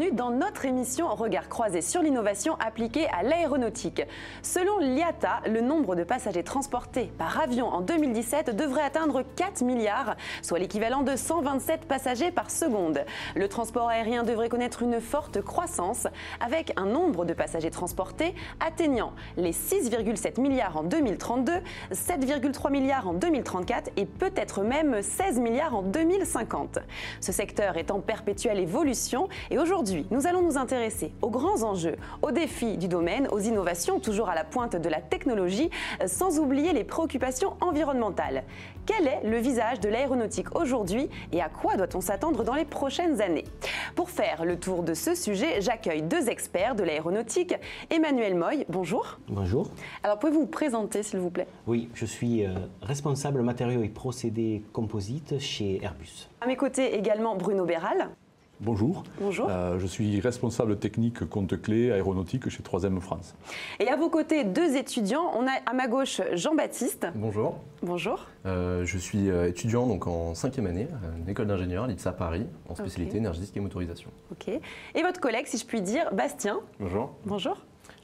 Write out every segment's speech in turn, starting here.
bienvenue dans notre émission Regard croisé sur l'innovation appliquée à l'aéronautique. Selon l'IATA, le nombre de passagers transportés par avion en 2017 devrait atteindre 4 milliards, soit l'équivalent de 127 passagers par seconde. Le transport aérien devrait connaître une forte croissance, avec un nombre de passagers transportés atteignant les 6,7 milliards en 2032, 7,3 milliards en 2034 et peut-être même 16 milliards en 2050. Ce secteur est en perpétuelle évolution et aujourd'hui, nous allons nous intéresser aux grands enjeux, aux défis du domaine, aux innovations toujours à la pointe de la technologie, sans oublier les préoccupations environnementales. Quel est le visage de l'aéronautique aujourd'hui et à quoi doit-on s'attendre dans les prochaines années? Pour faire le tour de ce sujet, j'accueille deux experts de l'aéronautique. Emmanuel Moy, bonjour. Bonjour. Alors pouvez-vous vous présenter s'il vous plaît? Oui, je suis responsable matériaux et procédés composites chez Airbus. À mes côtés également Bruno Béral. Bonjour. Bonjour. Je suis responsable technique compte-clés aéronautique chez 3M France. Et à vos côtés, deux étudiants. On a à ma gauche Jean-Baptiste. Bonjour. Bonjour. Je suis étudiant donc en 5e année à une école d'ingénieur à l'ITSA Paris en spécialité énergétique et motorisation. Ok. Et votre collègue, si je puis dire, Bastien. Bonjour. Bonjour.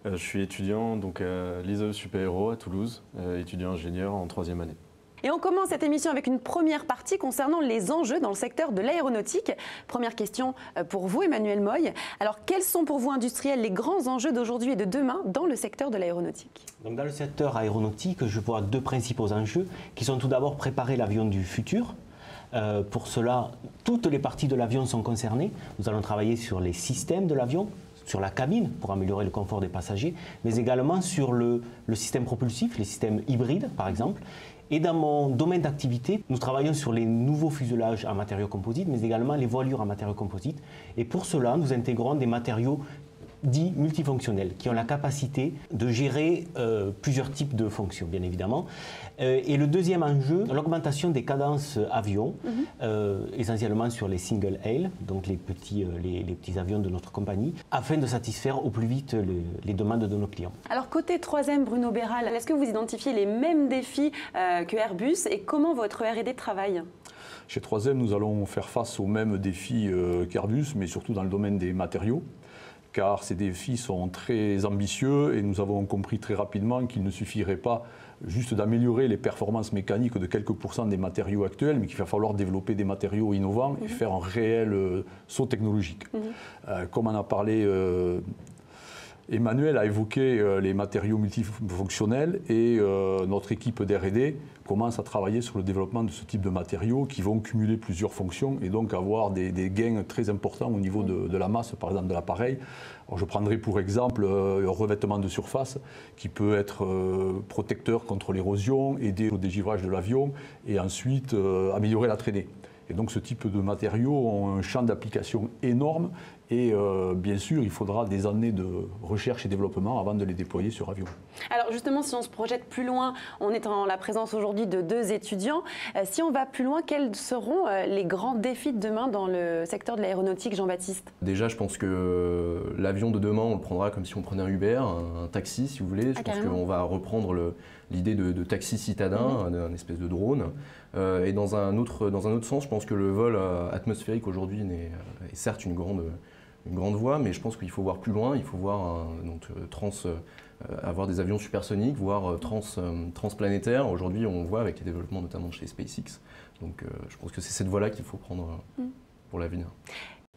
Je suis étudiant donc à l'ISAE Super Héros à Toulouse, étudiant ingénieur en 3e année. Et on commence cette émission avec une première partie concernant les enjeux dans le secteur de l'aéronautique. Première question pour vous, Emmanuel Moy. Alors, quels sont pour vous, industriels, les grands enjeux d'aujourd'hui et de demain dans le secteur de l'aéronautique? Donc, dans le secteur aéronautique, je vois deux principaux enjeux qui sont tout d'abord préparer l'avion du futur. Pour cela, toutes les parties de l'avion sont concernées. Nous allons travailler sur les systèmes de l'avion, sur la cabine pour améliorer le confort des passagers, mais également sur le système propulsif, les systèmes hybrides par exemple. Et dans mon domaine d'activité, nous travaillons sur les nouveaux fuselages en matériaux composites, mais également les voilures en matériaux composites. Et pour cela, nous intégrons des matériaux dits multifonctionnels, qui ont la capacité de gérer plusieurs types de fonctions, bien évidemment. Et le deuxième enjeu, l'augmentation des cadences avions, essentiellement sur les single aisle, donc les petits avions de notre compagnie, afin de satisfaire au plus vite les demandes de nos clients. Alors côté 3M, Bruno Béral, est-ce que vous identifiez les mêmes défis que Airbus et comment votre R&D travaille? Chez 3M, nous allons faire face aux mêmes défis qu'Airbus, mais surtout dans le domaine des matériaux, car ces défis sont très ambitieux et nous avons compris très rapidement qu'il ne suffirait pas juste d'améliorer les performances mécaniques de quelques pourcents des matériaux actuels, mais qu'il va falloir développer des matériaux innovants et faire un réel saut technologique. Comme en a parlé Emmanuel a évoqué les matériaux multifonctionnels et notre équipe d'R&D commence à travailler sur le développement de ce type de matériaux qui vont cumuler plusieurs fonctions et donc avoir des gains très importants au niveau de la masse, par exemple, de l'appareil. Je prendrai pour exemple un revêtement de surface qui peut être protecteur contre l'érosion, aider au dégivrage de l'avion et ensuite améliorer la traînée. Et donc ce type de matériaux ont un champ d'application énorme et bien sûr il faudra des années de recherche et développement avant de les déployer sur avion. Alors justement, si on se projette plus loin, on est en la présence aujourd'hui de deux étudiants. Si on va plus loin, quels seront les grands défis de demain dans le secteur de l'aéronautique, Jean-Baptiste? Déjà, je pense que l'avion de demain, on le prendra comme si on prenait un Uber, un taxi si vous voulez. Je pense qu'on va reprendre l'idée de taxi citadin, un espèce de drone. Et dans un autre sens, je pense que le vol atmosphérique aujourd'hui est certes une grande voie, mais je pense qu'il faut voir plus loin, il faut voir avoir des avions supersoniques, voire transplanétaires. Aujourd'hui, on le voit avec les développements notamment chez SpaceX. Donc je pense que c'est cette voie-là qu'il faut prendre pour l'avenir.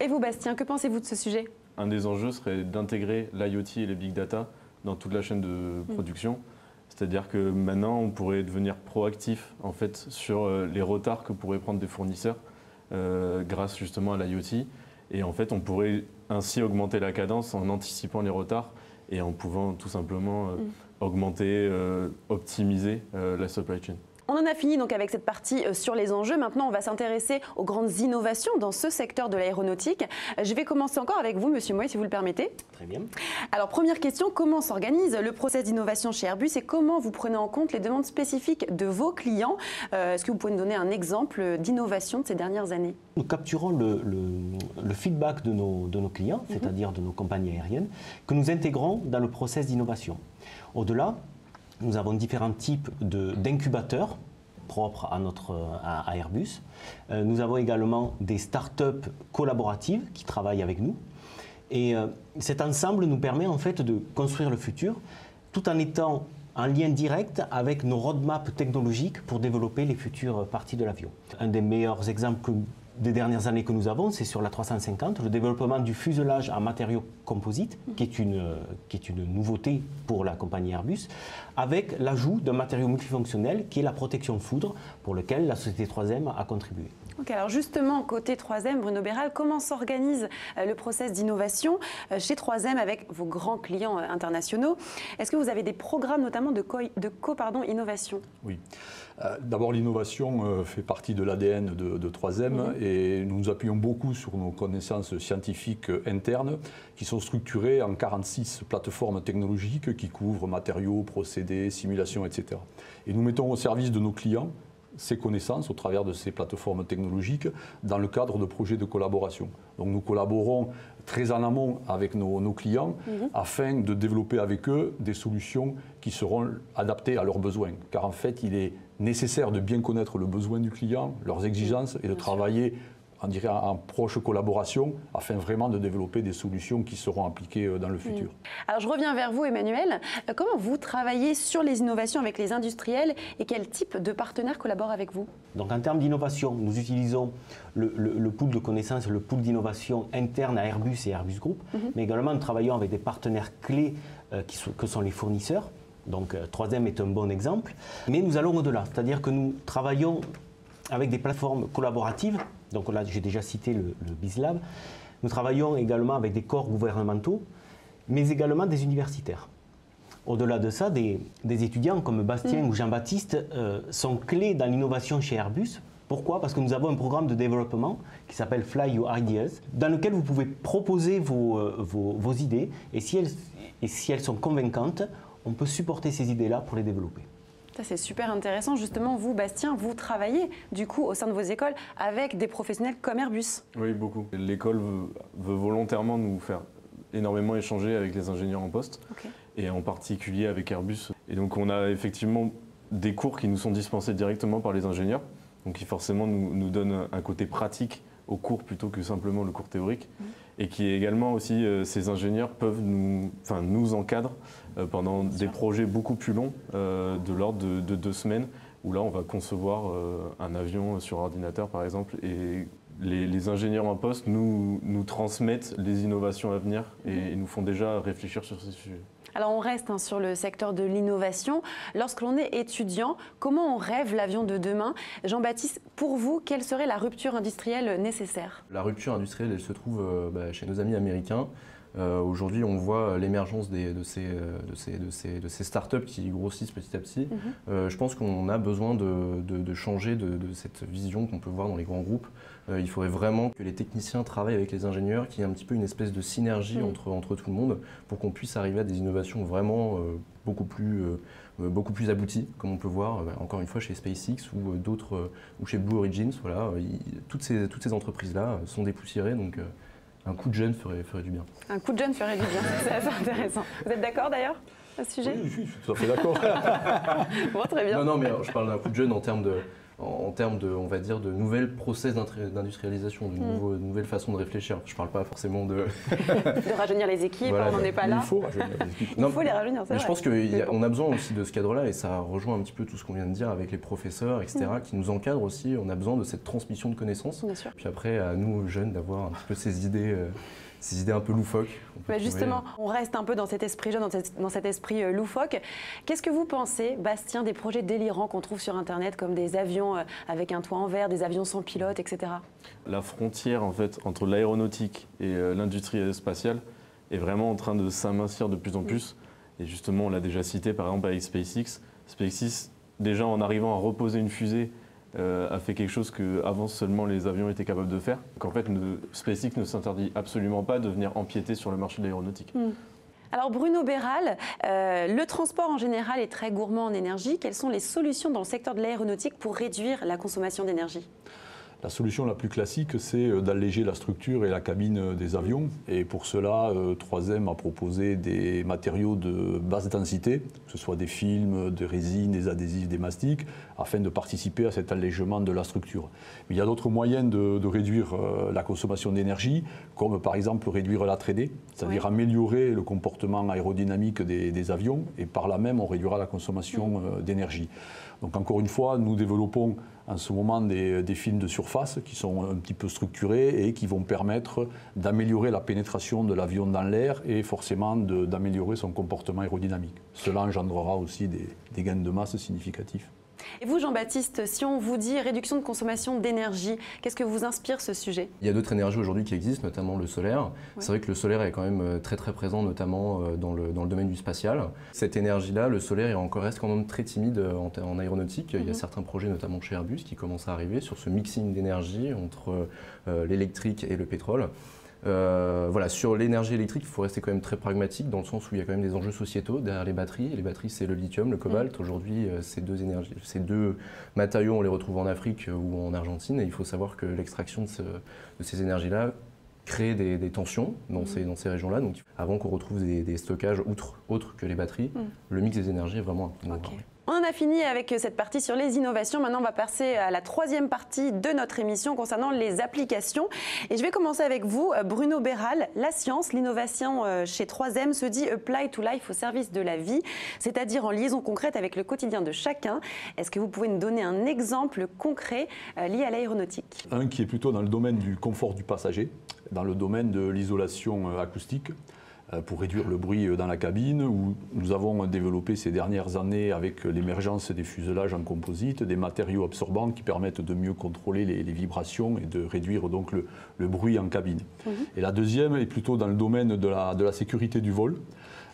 Et vous, Bastien, que pensez-vous de ce sujet? Un des enjeux serait d'intégrer l'IoT et les big data dans toute la chaîne de production. C'est-à-dire que maintenant, on pourrait devenir proactif en fait, sur les retards que pourraient prendre des fournisseurs grâce justement à l'IoT. Et en fait, on pourrait ainsi augmenter la cadence en anticipant les retards et en pouvant tout simplement augmenter, optimiser la supply chain. On en a fini donc avec cette partie sur les enjeux. Maintenant, on va s'intéresser aux grandes innovations dans ce secteur de l'aéronautique. Je vais commencer encore avec vous, Monsieur Moy, si vous le permettez. Très bien. Alors, première question, comment s'organise le process d'innovation chez Airbus et comment vous prenez en compte les demandes spécifiques de vos clients? Est-ce que vous pouvez nous donner un exemple d'innovation de ces dernières années? Nous capturons le feedback de nos clients, c'est-à-dire de nos compagnies aériennes, que nous intégrons dans le process d'innovation. Au-delà, nous avons différents types d'incubateurs propres à Airbus. Nous avons également des startups collaboratives qui travaillent avec nous. Et cet ensemble nous permet en fait de construire le futur tout en étant en lien direct avec nos roadmaps technologiques pour développer les futures parties de l'avion. Un des meilleurs exemples des dernières années que nous avons, c'est sur la 350, le développement du fuselage en matériaux composites, qui est une nouveauté pour la compagnie Airbus, avec l'ajout d'un matériau multifonctionnel qui est la protection foudre, pour lequel la société 3M a contribué. Ok, alors justement, côté 3M, Bruno Béral, comment s'organise le process d'innovation chez 3M avec vos grands clients internationaux? Est-ce que vous avez des programmes notamment de co-innovation? Oui. D'abord, l'innovation fait partie de l'ADN de 3M et nous nous appuyons beaucoup sur nos connaissances scientifiques internes qui sont structurées en 46 plateformes technologiques qui couvrent matériaux, procédés, simulations, etc. Et nous mettons au service de nos clients ces connaissances au travers de ces plateformes technologiques dans le cadre de projets de collaboration. Donc nous collaborons très en amont avec nos clients afin de développer avec eux des solutions qui seront adaptées à leurs besoins. Car en fait, il est nécessaire de bien connaître le besoin du client, leurs exigences et de travailler en proche collaboration afin vraiment de développer des solutions qui seront appliquées dans le futur. Alors je reviens vers vous Emmanuel. Comment vous travaillez sur les innovations avec les industriels et quel type de partenaires collaborent avec vous? Donc en termes d'innovation, nous utilisons le pool de connaissances, le pool d'innovation interne à Airbus et Airbus Group, mais également nous travaillons avec des partenaires clés que sont les fournisseurs. Donc 3M est un bon exemple. Mais nous allons au-delà, c'est-à-dire que nous travaillons avec des plateformes collaboratives. Donc là, j'ai déjà cité le BizLab. Nous travaillons également avec des corps gouvernementaux, mais également des universitaires. Au-delà de ça, des étudiants comme Bastien ou Jean-Baptiste sont clés dans l'innovation chez Airbus. Pourquoi? Parce que nous avons un programme de développement qui s'appelle Fly Your Ideas, dans lequel vous pouvez proposer vos idées, et si elles sont convaincantes, on peut supporter ces idées-là pour les développer. Ça, c'est super intéressant. Justement, vous, Bastien, vous travaillez du coup au sein de vos écoles avec des professionnels comme Airbus. Oui, beaucoup. L'école veut volontairement nous faire énormément échanger avec les ingénieurs en poste, et en particulier avec Airbus. Et donc, on a effectivement des cours qui nous sont dispensés directement par les ingénieurs, donc qui forcément nous donnent un côté pratique au cours plutôt que simplement le cours théorique, et qui également aussi, ces ingénieurs peuvent nous encadrent pendant des projets beaucoup plus longs, de l'ordre de 2 semaines, où là on va concevoir un avion sur ordinateur par exemple, et les ingénieurs en poste nous transmettent les innovations à venir et nous font déjà réfléchir sur ces sujets. Alors on reste sur le secteur de l'innovation. Lorsque l'on est étudiant, comment on rêve l'avion de demain? Jean-Baptiste, pour vous, quelle serait la rupture industrielle nécessaire? La rupture industrielle, elle se trouve chez nos amis américains. Aujourd'hui, on voit l'émergence de ces startups qui grossissent petit à petit. Je pense qu'on a besoin de changer de cette vision qu'on peut voir dans les grands groupes. Il faudrait vraiment que les techniciens travaillent avec les ingénieurs, qu'il y ait un petit peu une espèce de synergie entre tout le monde pour qu'on puisse arriver à des innovations vraiment beaucoup plus abouties, comme on peut voir encore une fois chez SpaceX ou chez Blue Origin. Voilà, toutes ces entreprises-là sont dépoussiérées. Donc, un coup de jeune ferait du bien. Un coup de jeune ferait du bien, c'est assez intéressant. Vous êtes d'accord d'ailleurs à ce sujet? Oui, je suis tout à fait d'accord. Bon, très bien. Non, mais je parle d'un coup de jeune en termes de, on va dire, de nouvelles process d'industrialisation, de nouvelles façons de réfléchir. Je ne parle pas forcément de... de rajeunir les équipes, voilà, on n'en est pas là. Il faut rajeunir les équipes. Il faut les rajeunir, c'est vrai. Je pense qu'on a besoin aussi de ce cadre-là, et ça rejoint un petit peu tout ce qu'on vient de dire avec les professeurs, etc., qui nous encadrent aussi. On a besoin de cette transmission de connaissances. Bien sûr. Puis après, à nous, jeunes, d'avoir un petit peu ces idées un peu loufoques. Justement, on reste un peu dans cet esprit jeune, dans cet esprit loufoque. Qu'est-ce que vous pensez, Bastien, des projets délirants qu'on trouve sur Internet, comme des avions avec un toit en verre, des avions sans pilote, etc. La frontière en fait, entre l'aéronautique et l'industrie spatiale est vraiment en train de s'amincir de plus en plus. Et justement, on l'a déjà cité par exemple avec SpaceX. SpaceX, déjà en arrivant à reposer une fusée, a fait quelque chose qu'avant seulement les avions étaient capables de faire. En fait, SpaceX ne s'interdit absolument pas de venir empiéter sur le marché de l'aéronautique. Alors Bruno Béral, le transport en général est très gourmand en énergie. Quelles sont les solutions dans le secteur de l'aéronautique pour réduire la consommation d'énergie? La solution la plus classique, c'est d'alléger la structure et la cabine des avions. Et pour cela, 3M a proposé des matériaux de basse densité, que ce soit des films, des résines, des adhésifs, des mastiques, afin de participer à cet allègement de la structure. Mais il y a d'autres moyens de réduire la consommation d'énergie, comme par exemple réduire la 3D, c'est-à-dire améliorer le comportement aérodynamique des avions, et par là même, on réduira la consommation d'énergie. Donc encore une fois, nous développons en ce moment des films de surface qui sont un petit peu structurés et qui vont permettre d'améliorer la pénétration de l'avion dans l'air et forcément d'améliorer son comportement aérodynamique. Cela engendrera aussi des gains de masse significatifs. Et vous, Jean-Baptiste, si on vous dit réduction de consommation d'énergie, qu'est-ce que vous inspire ce sujet? Il y a d'autres énergies aujourd'hui qui existent, notamment le solaire. C'est vrai que le solaire est quand même très présent, notamment dans le domaine du spatial. Cette énergie-là, le solaire, reste quand même très timide en aéronautique. Il y a certains projets, notamment chez Airbus, qui commencent à arriver sur ce mixing d'énergie entre l'électrique et le pétrole. Voilà, sur l'énergie électrique, il faut rester quand même très pragmatique dans le sens où il y a quand même des enjeux sociétaux derrière les batteries. Et les batteries, c'est le lithium, le cobalt. Aujourd'hui, ces deux matériaux, on les retrouve en Afrique ou en Argentine. Et il faut savoir que l'extraction de ces énergies-là crée des tensions dans ces régions-là. Donc, avant qu'on retrouve des stockages autres que les batteries, le mix des énergies est vraiment important. On en a fini avec cette partie sur les innovations. Maintenant, on va passer à la troisième partie de notre émission concernant les applications. Et je vais commencer avec vous, Bruno Béral. La science, l'innovation chez 3M se dit apply to life, au service de la vie, c'est-à-dire en liaison concrète avec le quotidien de chacun. Est-ce que vous pouvez nous donner un exemple concret lié à l'aéronautique? Un qui est plutôt dans le domaine du confort du passager, dans le domaine de l'isolation acoustique, pour réduire le bruit dans la cabine, où nous avons développé ces dernières années, avec l'émergence des fuselages en composite, des matériaux absorbants qui permettent de mieux contrôler les vibrations et de réduire donc le bruit en cabine. Et la deuxième est plutôt dans le domaine de la sécurité du vol,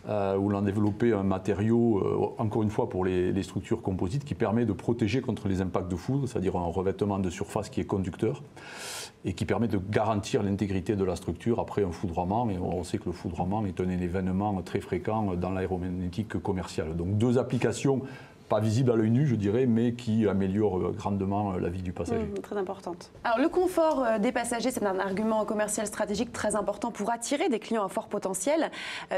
où l'on a développé un matériau, encore une fois pour les structures composites, qui permet de protéger contre les impacts de foudre, c'est-à-dire un revêtement de surface qui est conducteur et qui permet de garantir l'intégrité de la structure après un foudroiement. Et on sait que le foudroiement est un événement très fréquent dans l'aéromagnétique commerciale. Donc deux applications pas visibles à l'œil nu, je dirais, mais qui améliorent grandement la vie du passager. Très importante. Alors, le confort des passagers, c'est un argument commercial stratégique très important pour attirer des clients à fort potentiel.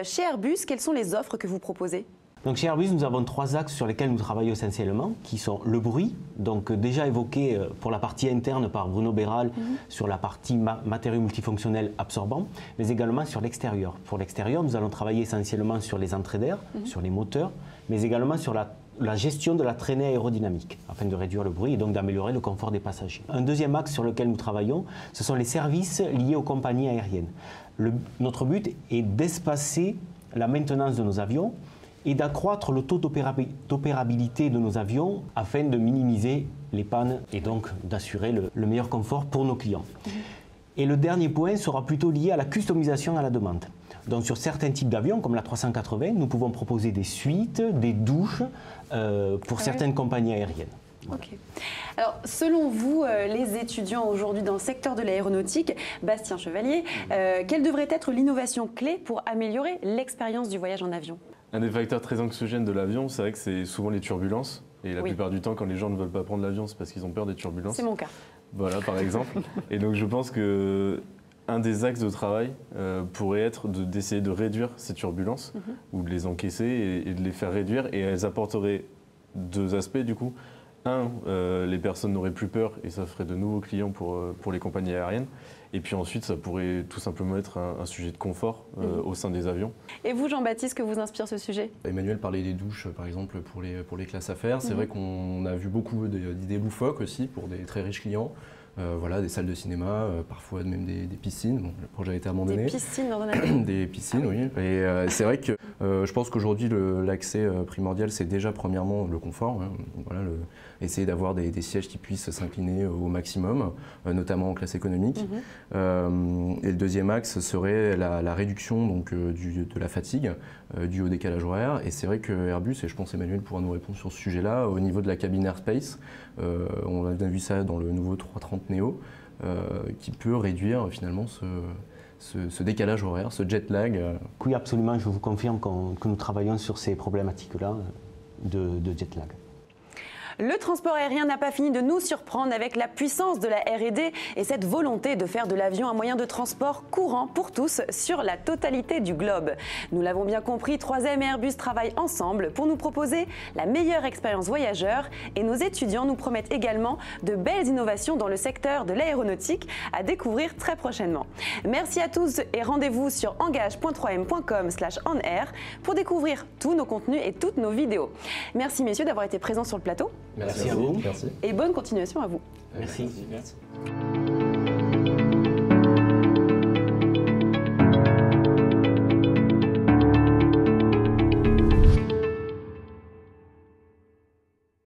Chez Airbus, quelles sont les offres que vous proposez? Donc chez Airbus, nous avons 3 axes sur lesquels nous travaillons essentiellement, qui sont le bruit, donc déjà évoqué pour la partie interne par Bruno Béral, sur la partie matériaux multifonctionnels absorbants, mais également sur l'extérieur. Pour l'extérieur, nous allons travailler essentiellement sur les entrées d'air, sur les moteurs, mais également sur la gestion de la traînée aérodynamique, afin de réduire le bruit et donc d'améliorer le confort des passagers. Un deuxième axe sur lequel nous travaillons, ce sont les services liés aux compagnies aériennes. Notre but est d'espacer la maintenance de nos avions et d'accroître le taux d'opérabilité de nos avions afin de minimiser les pannes et donc d'assurer le meilleur confort pour nos clients. Et le dernier point sera plutôt lié à la customisation à la demande. Donc sur certains types d'avions, comme la 380, nous pouvons proposer des suites, des douches pour certaines compagnies aériennes. Ok. Alors, selon vous, les étudiants aujourd'hui dans le secteur de l'aéronautique, Bastien Chevalier, quelle devrait être l'innovation clé pour améliorer l'expérience du voyage en avion? Un des facteurs très anxiogènes de l'avion, c'est vrai que c'est souvent les turbulences. Et la plupart du temps, quand les gens ne veulent pas prendre l'avion, c'est parce qu'ils ont peur des turbulences. C'est mon cas. Voilà, par exemple. Et donc, je pense qu'un des axes de travail pourrait être d'essayer de réduire ces turbulences, ou de les encaisser et de les faire réduire. Et elles apporteraient 2 aspects, du coup. Les personnes n'auraient plus peur et ça ferait de nouveaux clients pour les compagnies aériennes. Et puis ensuite, ça pourrait tout simplement être un sujet de confort au sein des avions. Et vous, Jean-Baptiste, que vous inspire ce sujet? Emmanuel parlait des douches, par exemple, pour les classes affaires. C'est vrai qu'on a vu beaucoup d'idées loufoques aussi pour des très riches clients. Voilà, des salles de cinéma, parfois même des piscines. Bon, le projet a été abandonné. Des piscines dans un avion? Des piscines, oui. Et c'est vrai que je pense qu'aujourd'hui, l'accès primordial, c'est déjà premièrement le confort. Hein. Voilà, essayer d'avoir des sièges qui puissent s'incliner au maximum, notamment en classe économique. Et le deuxième axe serait la réduction donc, de la fatigue due au décalage horaire. Et c'est vrai que Airbus, et je pense Emmanuel pourra nous répondre sur ce sujet-là, au niveau de la cabine airspace, on a bien vu ça dans le nouveau 330 Neo, qui peut réduire finalement ce décalage horaire, ce jet lag. Oui, absolument, je vous confirme que nous travaillons sur ces problématiques-là de jet lag. Le transport aérien n'a pas fini de nous surprendre avec la puissance de la R&D et cette volonté de faire de l'avion un moyen de transport courant pour tous sur la totalité du globe. Nous l'avons bien compris, 3M et Airbus travaillent ensemble pour nous proposer la meilleure expérience voyageur et nos étudiants nous promettent également de belles innovations dans le secteur de l'aéronautique à découvrir très prochainement. Merci à tous et rendez-vous sur engage.3m.com/onair pour découvrir tous nos contenus et toutes nos vidéos. Merci messieurs d'avoir été présents sur le plateau. Merci à vous. Merci. Et bonne continuation à vous. Merci.